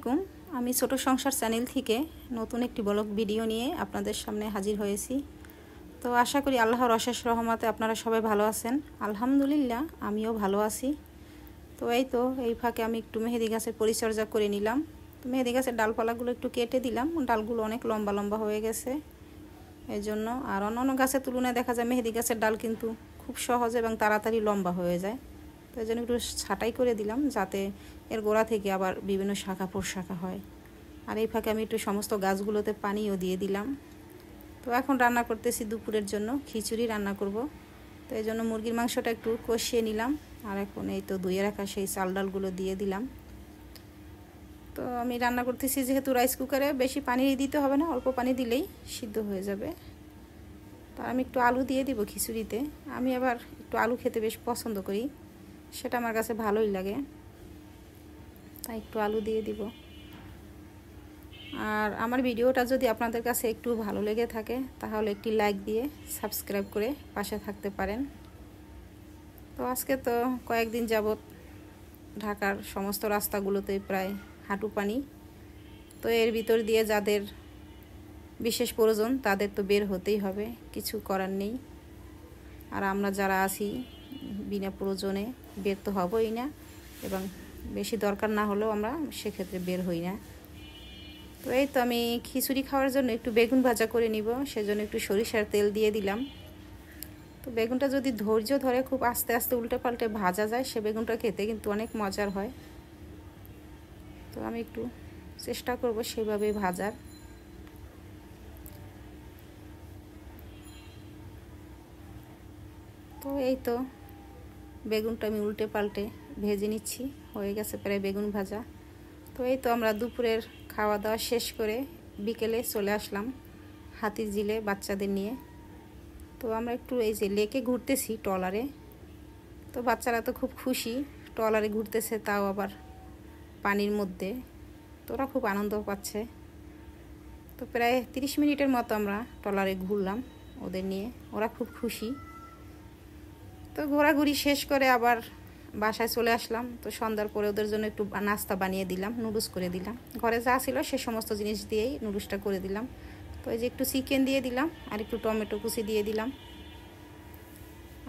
আলাইকুম। আমি ছোট সংসার চ্যানেল থেকে নতুন একটি ব্লগ ভিডিও নিয়ে আপনাদের সামনে হাজির হয়েছি। তো আশা করি আল্লাহর অশেষ রহমতে আপনারা সবাই ভালো আছেন। আলহামদুলিল্লাহ আমিও ভালো আছি। তো এই ফাঁকে আমি একটু মেহেদি গাছের পরিচর্যা করে নিলাম। তো মেহেদি গাছের ডালপালাগুলো একটু কেটে দিলাম, ডালগুলো অনেক লম্বা লম্বা হয়ে গেছে এই জন্য। আর অন্যান্য গাছের তুলনায় দেখা যায় মেহেদি গাছের ডাল কিন্তু খুব সহজ এবং তাড়াতাড়ি লম্বা হয়ে যায়। তো এই জন্য একটু ছাঁটাই করে দিলাম যাতে এর গোড়া থেকে আবার বিভিন্ন শাখা প্রশাখা হয়। আর এই ফাঁকে আমি একটু সমস্ত গাছগুলোতে পানিও দিয়ে দিলাম। তো এখন রান্না করতেছি দুপুরের জন্য খিচুড়ি রান্না করব। তো এই জন্য মুরগির মাংসটা একটু কষিয়ে নিলাম। আর এখন এই তো ধুয়ে রাখা সেই চাল ডালগুলো দিয়ে দিলাম। তো আমি রান্না করতেছি যেহেতু রাইস কুকারে, বেশি পানি দিতে হবে না, অল্প পানি দিলেই সিদ্ধ হয়ে যাবে। তার আমি একটু আলু দিয়ে দিব খিচুড়িতে। আমি আবার একটু আলু খেতে বেশ পছন্দ করি, সেটা আমার কাছে ভালোই লাগে, তাই একটু আলু দিয়ে দিব। আর আমার ভিডিওটা যদি আপনাদের কাছে একটু ভালো লেগে থাকে তাহলে একটি লাইক দিয়ে সাবস্ক্রাইব করে পাশে থাকতে পারেন। তো আজকে তো কয়েকদিন যাবত ঢাকার সমস্ত রাস্তাগুলোতে প্রায় হাঁটু পানি। তো এর ভিতর দিয়ে যাদের বিশেষ প্রয়োজন তাদের তো বের হতেই হবে, কিছু করার নেই। আর আমরা যারা আছি বিনা প্রয়োজনে বের তো হবই না, এবং বেশি দরকার না হলেও আমরা সেক্ষেত্রে বের হই না। তো এই তো আমি খিচুড়ি খাওয়ার জন্য একটু বেগুন ভাজা করে নিব, সেজন্য একটু সরিষার তেল দিয়ে দিলাম। তো বেগুনটা যদি ধৈর্য ধরে খুব আস্তে আস্তে উল্টে পাল্টে ভাজা যায়, সে বেগুনটা খেতে কিন্তু অনেক মজার হয়। তো আমি একটু চেষ্টা করব সেভাবে ভাজার। তো এই তো বেগুনটা আমি উল্টে পাল্টে ভেজে নিচ্ছি, হয়ে গেছে প্রায় বেগুন ভাজা। তো এই তো আমরা দুপুরের খাওয়া দাওয়া শেষ করে বিকেলে চলে আসলাম হাতিঝিলে বাচ্চাদের নিয়ে। তো আমরা একটু এই যে লেকে ঘুরতেছি ট্রলারে। তো বাচ্চারা তো খুব খুশি, ট্রলারে ঘুরতেছে, তাও আবার পানির মধ্যে। তো ওরা খুব আনন্দ পাচ্ছে। তো প্রায় 30 মিনিটের মতো আমরা ট্রলারে ঘুরলাম ওদের নিয়ে, ওরা খুব খুশি। তো ঘোরাঘুরি শেষ করে আবার বাসায় চলে আসলাম। তো সন্ধ্যার পরে ওদের জন্য একটু নাস্তা বানিয়ে দিলাম, নুডলস করে দিলাম। ঘরে যা ছিল সে সমস্ত জিনিস দিয়েই নুডলসটা করে দিলাম। তো এই যে একটু চিকেন দিয়ে দিলাম আর একটু টমেটো কুচি দিয়ে দিলাম।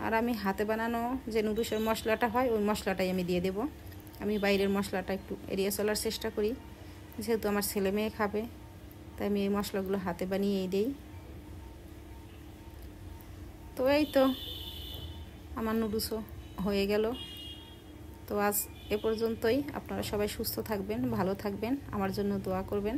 আর আমি হাতে বানানো যে নুডলসের মশলাটা হয় ওই মশলাটাই আমি দিয়ে দেব। আমি বাইরের মশলাটা একটু এড়িয়ে চলার চেষ্টা করি, যেহেতু আমার ছেলে মেয়ে খাবে, তাই আমি এই মশলাগুলো হাতে বানিয়েই দিই। তো এই তো আমার নুডলসও হয়ে গেল। তো আজ এ পর্যন্তই। আপনারা সবাই সুস্থ থাকবেন, ভালো থাকবেন, আমার জন্য দোয়া করবেন।